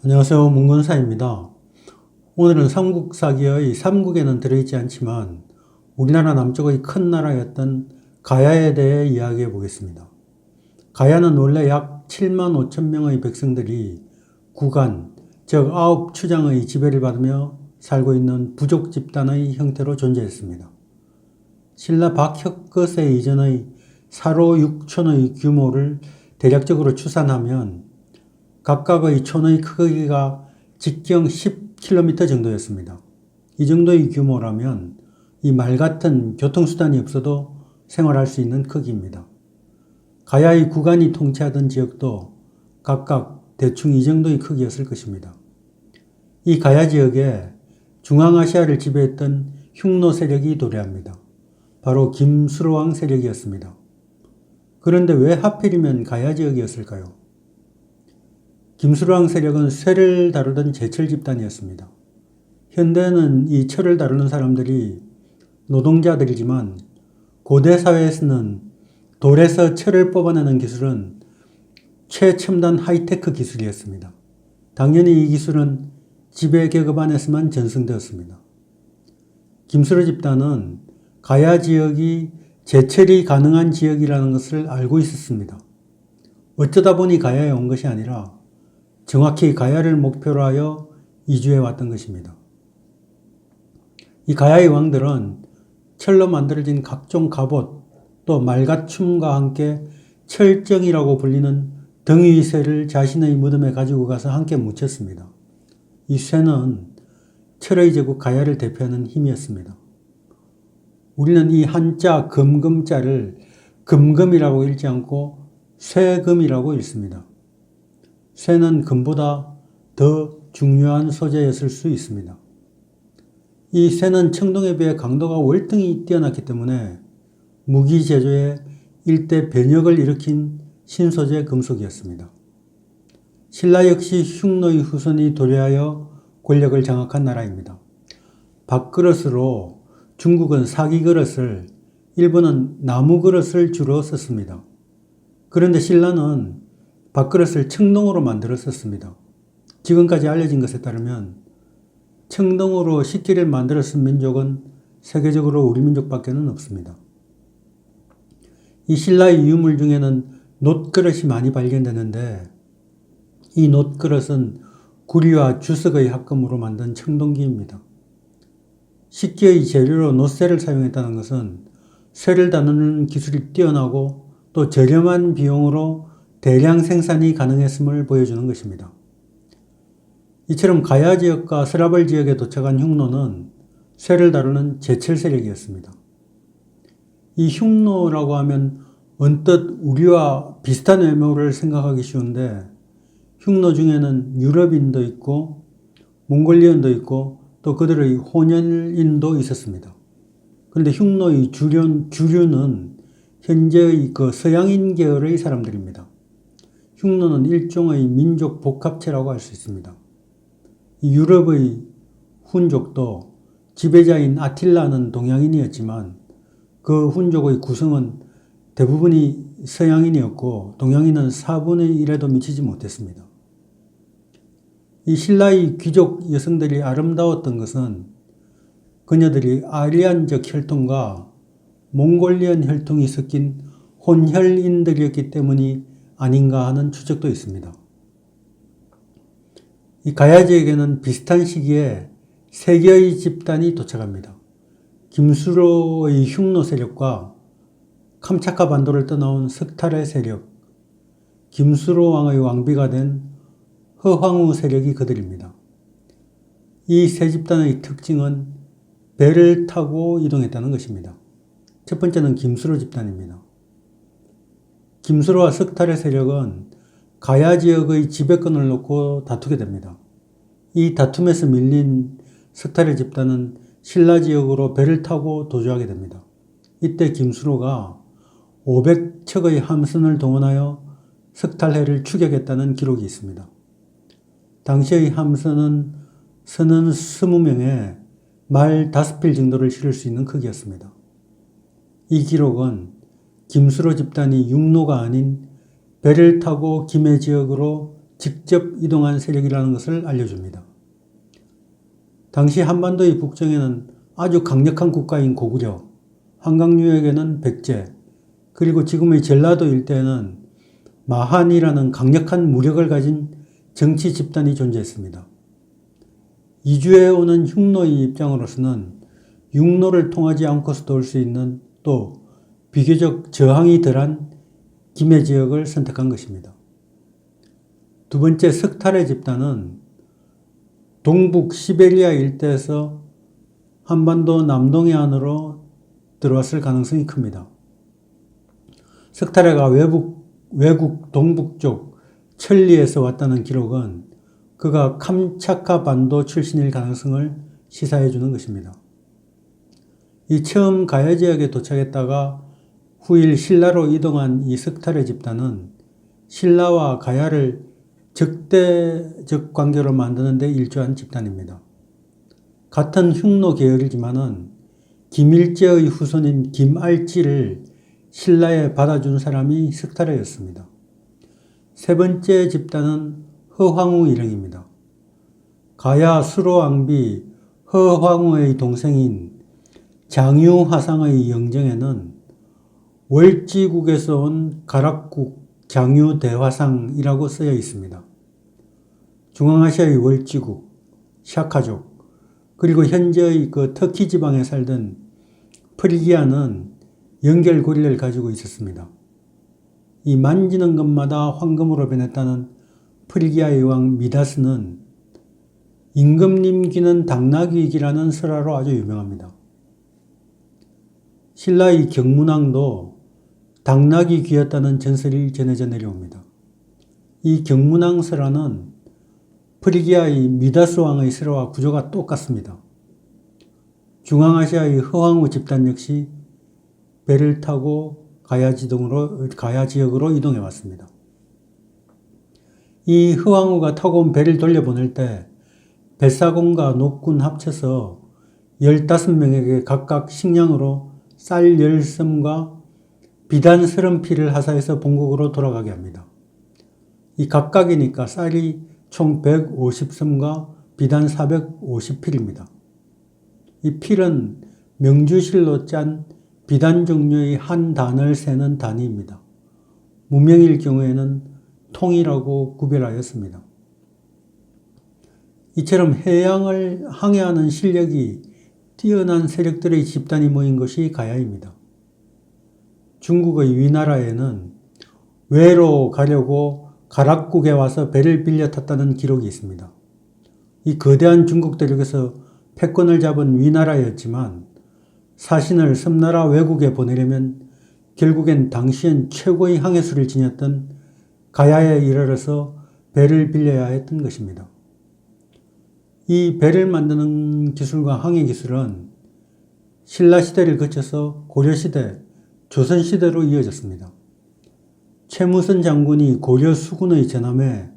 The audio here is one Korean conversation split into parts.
안녕하세요. 문건사입니다. 오늘은 삼국사기의 삼국에는 들어있지 않지만 우리나라 남쪽의 큰 나라였던 가야에 대해 이야기해 보겠습니다. 가야는 원래 약 7만 5천 명의 백성들이 구간, 즉 9추장의 지배를 받으며 살고 있는 부족 집단의 형태로 존재했습니다. 신라 박혁거세 이전의 사로 6촌의 규모를 대략적으로 추산하면 각각의 촌의 크기가 직경 10km 정도였습니다. 이 정도의 규모라면 이 말 같은 교통수단이 없어도 생활할 수 있는 크기입니다. 가야의 구간이 통치하던 지역도 각각 대충 이 정도의 크기였을 것입니다. 이 가야 지역에 중앙아시아를 지배했던 흉노 세력이 도래합니다. 바로 김수로왕 세력이었습니다. 그런데 왜 하필이면 가야 지역이었을까요? 김수로왕 세력은 쇠를 다루던 제철 집단이었습니다. 현대는 이 철을 다루는 사람들이 노동자들이지만 고대 사회에서는 돌에서 철을 뽑아내는 기술은 최첨단 하이테크 기술이었습니다. 당연히 이 기술은 지배 계급 안에서만 전승되었습니다. 김수로 집단은 가야 지역이 제철이 가능한 지역이라는 것을 알고 있었습니다. 어쩌다 보니 가야에 온 것이 아니라 정확히 가야를 목표로 하여 이주해 왔던 것입니다. 이 가야의 왕들은 철로 만들어진 각종 갑옷, 또 말가춤과 함께 철정이라고 불리는 등위 쇠를 자신의 무덤에 가지고 가서 함께 묻혔습니다. 이 쇠는 철의 제국 가야를 대표하는 힘이었습니다. 우리는 이 한자 금금자를 금금이라고 읽지 않고 쇠금이라고 읽습니다. 쇠는 금보다 더 중요한 소재였을 수 있습니다. 이 쇠는 청동에 비해 강도가 월등히 뛰어났기 때문에 무기 제조에 일대 변혁을 일으킨 신소재 금속이었습니다. 신라 역시 흉노의 후손이 도래하여 권력을 장악한 나라입니다. 밥그릇으로 중국은 사기그릇을, 일본은 나무그릇을 주로 썼습니다. 그런데 신라는 밥그릇을 청동으로 만들어 썼습니다. 지금까지 알려진 것에 따르면 청동으로 식기를 만들어 쓴 민족은 세계적으로 우리 민족밖에는 없습니다. 이 신라의 유물 중에는 놋그릇이 많이 발견되는데 이 놋그릇은 구리와 주석의 합금으로 만든 청동기입니다. 식기의 재료로 놋쇠를 사용했다는 것은 쇠를 다루는 기술이 뛰어나고 또 저렴한 비용으로 대량 생산이 가능했음을 보여주는 것입니다. 이처럼 가야 지역과 서라벌 지역에 도착한 흉노는 쇠를 다루는 제철 세력이었습니다. 이 흉노라고 하면 언뜻 우리와 비슷한 외모를 생각하기 쉬운데 흉노 중에는 유럽인도 있고 몽골리언도 있고 또 그들의 혼혈인도 있었습니다. 그런데 흉노의 주류는 현재의 서양인 계열의 사람들입니다. 흉노는 일종의 민족 복합체라고 할 수 있습니다. 유럽의 훈족도 지배자인 아틸라는 동양인이었지만 그 훈족의 구성은 대부분이 서양인이었고 동양인은 4분의 1에도 미치지 못했습니다. 이 신라의 귀족 여성들이 아름다웠던 것은 그녀들이 아리안적 혈통과 몽골리언 혈통이 섞인 혼혈인들이었기 때문이 아닌가 하는 추측도 있습니다. 이 가야 지역에는 비슷한 시기에 세 개의 집단이 도착합니다. 김수로의 흉노 세력과 캄차카 반도를 떠나온 석탈의 세력, 김수로 왕의 왕비가 된 허황우 세력이 그들입니다. 이 세 집단의 특징은 배를 타고 이동했다는 것입니다. 첫 번째는 김수로 집단입니다. 김수로와 석탈의 세력은 가야 지역의 지배권을 놓고 다투게 됩니다. 이 다툼에서 밀린 석탈의 집단은 신라 지역으로 배를 타고 도주하게 됩니다. 이때 김수로가 500척의 함선을 동원하여 석탈해를 추격했다는 기록이 있습니다. 당시의 함선은 선원 20명에 말 5필 정도를 실을 수 있는 크기였습니다. 이 기록은 김수로 집단이 육로가 아닌 배를 타고 김해 지역으로 직접 이동한 세력이라는 것을 알려줍니다. 당시 한반도의 북쪽에는 아주 강력한 국가인 고구려, 한강유역에는 백제, 그리고 지금의 전라도 일대에는 마한이라는 강력한 무력을 가진 정치 집단이 존재했습니다. 이주해 오는 흉노의 입장으로서는 육로를 통하지 않고서도 올 수 있는 또 비교적 저항이 덜한 김해 지역을 선택한 것입니다. 두 번째, 석탈의 집단은 동북 시베리아 일대에서 한반도 남동해안으로 들어왔을 가능성이 큽니다. 석탈해가 외국 동북쪽 천리에서 왔다는 기록은 그가 캄차카 반도 출신일 가능성을 시사해 주는 것입니다. 이 처음 가야 지역에 도착했다가 후일 신라로 이동한 이 석탈의 집단은 신라와 가야를 적대적 관계로 만드는 데 일조한 집단입니다. 같은 흉노 계열이지만은 김일제의 후손인 김알지를 신라에 받아준 사람이 석탈해였습니다. 세 번째 집단은 허황우 일행입니다. 가야 수로왕비 허황우의 동생인 장유화상의 영정에는 월지국에서 온 가락국 장유대화상이라고 쓰여 있습니다. 중앙아시아의 월지국, 샤카족, 그리고 현재의 터키 지방에 살던 프리기아는 연결고리를 가지고 있었습니다. 이 만지는 것마다 황금으로 변했다는 프리기아의 왕 미다스는 임금님 귀는 당나귀 귀라는 설화로 아주 유명합니다. 신라의 경문왕도 당나귀 귀였다는 전설이 전해져 내려옵니다. 이 경문왕 설화는 프리기아의 미다스 왕의 설화와 구조가 똑같습니다. 중앙아시아의 허황우 집단 역시 배를 타고 가야 지역으로 이동해 왔습니다. 이 허황우가 타고 온 배를 돌려보낼 때 뱃사공과 녹군 합쳐서 15명에게 각각 식량으로 쌀 10섬과 비단 30필을 하사해서 본국으로 돌아가게 합니다. 이 각각이니까 쌀이 총 150섬과 비단 450필입니다. 이 필은 명주실로 짠 비단 종류의 한 단을 세는 단위입니다. 무명일 경우에는 통이라고 구별하였습니다. 이처럼 해양을 항해하는 실력이 뛰어난 세력들의 집단이 모인 것이 가야입니다. 중국의 위나라에는 외로 가려고 가락국에 와서 배를 빌려 탔다는 기록이 있습니다. 이 거대한 중국 대륙에서 패권을 잡은 위나라였지만 사신을 섬나라 외국에 보내려면 결국엔 당시엔 최고의 항해수를 지녔던 가야에 이르러서 배를 빌려야 했던 것입니다. 이 배를 만드는 기술과 항해 기술은 신라시대를 거쳐서 고려시대, 조선시대로 이어졌습니다. 최무선 장군이 고려 수군의 전함에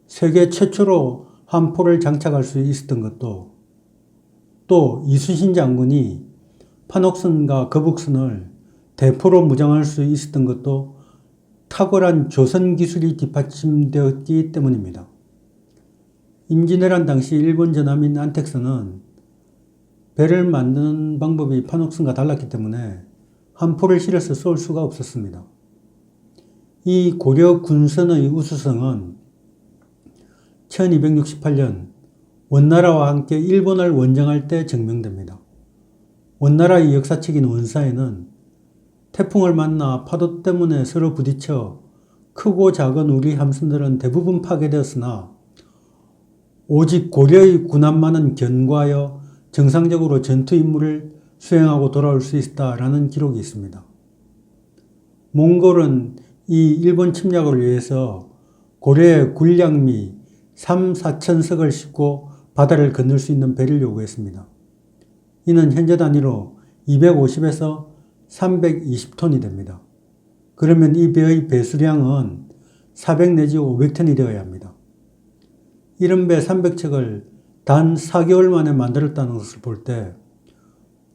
세계 최초로 함포를 장착할 수 있었던 것도, 또 이순신 장군이 판옥선과 거북선을 대포로 무장할 수 있었던 것도 탁월한 조선 기술이 뒷받침되었기 때문입니다. 임진왜란 당시 일본 전함인 안택선은 배를 만드는 방법이 판옥선과 달랐기 때문에 함포를 실어서 쏠 수가 없었습니다. 이 고려 군선의 우수성은 1268년 원나라와 함께 일본을 원정할 때 증명됩니다. 원나라의 역사책인 원사에는 태풍을 만나 파도 때문에 서로 부딪혀 크고 작은 우리 함선들은 대부분 파괴되었으나 오직 고려의 군함만은 견고하여 정상적으로 전투 임무를 수행하고 돌아올 수 있다라는 기록이 있습니다. 몽골은 이 일본 침략을 위해서 고려의 군량미 3,4천석을 싣고 바다를 건널 수 있는 배를 요구했습니다. 이는 현재 단위로 250에서 320톤이 됩니다. 그러면 이 배의 배수량은 400 내지 500톤이 되어야 합니다. 이런 배 300척을 단 4개월 만에 만들었다는 것을 볼 때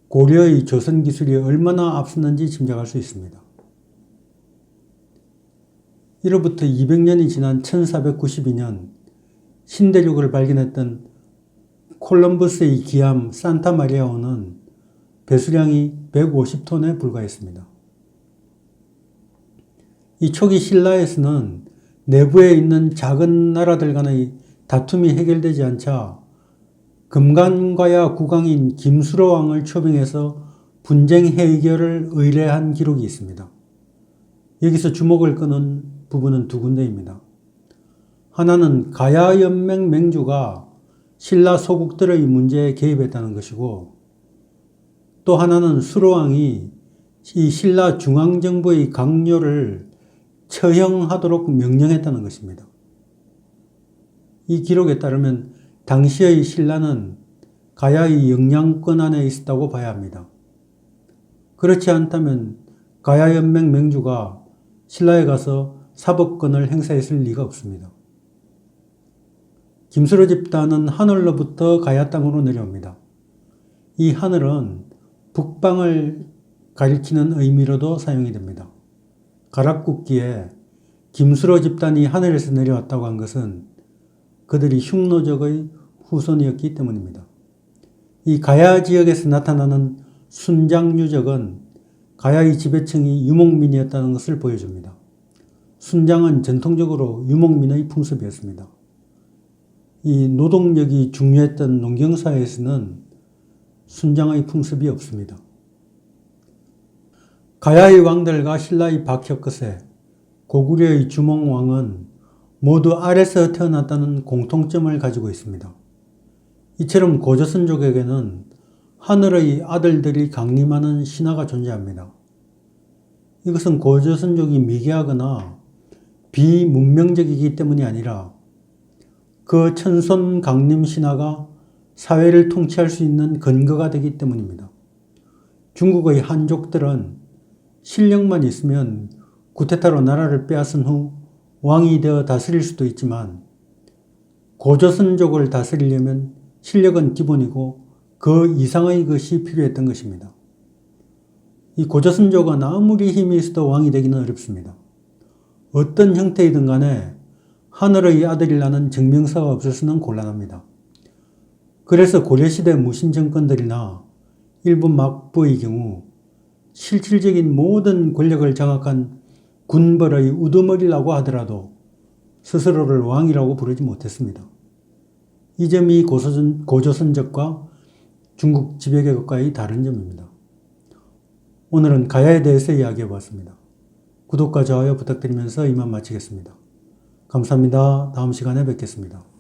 고려의 조선 기술이 얼마나 앞섰는지 짐작할 수 있습니다. 이로부터 200년이 지난 1492년 신대륙을 발견했던 콜럼버스의 기함 산타마리아호는 배수량이 150톤에 불과했습니다. 이 초기 신라에서는 내부에 있는 작은 나라들 간의 다툼이 해결되지 않자 금강가야 국왕인 김수로 왕을 초빙해서 분쟁 해결을 의뢰한 기록이 있습니다. 여기서 주목을 끄는 부분은 두 군데입니다. 하나는 가야연맹 맹주가 신라 소국들의 문제에 개입했다는 것이고, 또 하나는 수로왕이 이 신라 중앙정부의 강요를 처형하도록 명령했다는 것입니다. 이 기록에 따르면 당시의 신라는 가야의 영향권 안에 있었다고 봐야 합니다. 그렇지 않다면 가야연맹 맹주가 신라에 가서 사법권을 행사했을 리가 없습니다. 김수로 집단은 하늘로부터 가야 땅으로 내려옵니다. 이 하늘은 북방을 가리키는 의미로도 사용이 됩니다. 가락국기에 김수로 집단이 하늘에서 내려왔다고 한 것은 그들이 흉노적의 후손이었기 때문입니다. 이 가야 지역에서 나타나는 순장유적은 가야의 지배층이 유목민이었다는 것을 보여줍니다. 순장은 전통적으로 유목민의 풍습이었습니다. 이 노동력이 중요했던 농경사회에서는 순장의 풍습이 없습니다. 가야의 왕들과 신라의 박혁거세, 고구려의 주몽왕은 모두 아래서 태어났다는 공통점을 가지고 있습니다. 이처럼 고조선족에게는 하늘의 아들들이 강림하는 신화가 존재합니다. 이것은 고조선족이 미개하거나 비문명적이기 때문이 아니라 그 천손 강림 신화가 사회를 통치할 수 있는 근거가 되기 때문입니다. 중국의 한족들은 실력만 있으면 구테타로 나라를 빼앗은 후 왕이 되어 다스릴 수도 있지만, 고조선족을 다스리려면 실력은 기본이고 그 이상의 것이 필요했던 것입니다. 이 고조선족은 아무리 힘이 있어도 왕이 되기는 어렵습니다. 어떤 형태이든 간에 하늘의 아들이라는 증명서가 없어서는 곤란합니다. 그래서 고려시대 무신정권들이나 일부 막부의 경우 실질적인 모든 권력을 장악한 군벌의 우두머리라고 하더라도 스스로를 왕이라고 부르지 못했습니다. 이 점이 고조선족과 중국 지배계급과의 다른 점입니다. 오늘은 가야에 대해서 이야기해 보았습니다. 구독과 좋아요 부탁드리면서 이만 마치겠습니다. 감사합니다. 다음 시간에 뵙겠습니다.